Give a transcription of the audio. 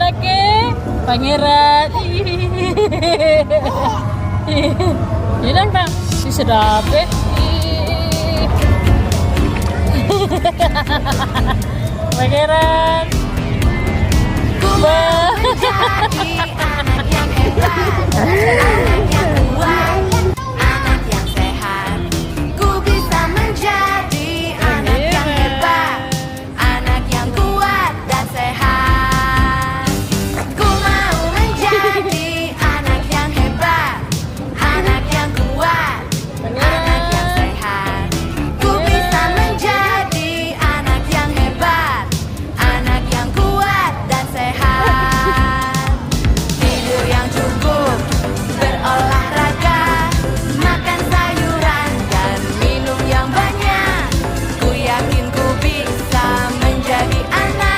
lagi pangeran. Bilang tak disedapin. Pangeran. Ku mau menjadi anak yang hebat, anak yang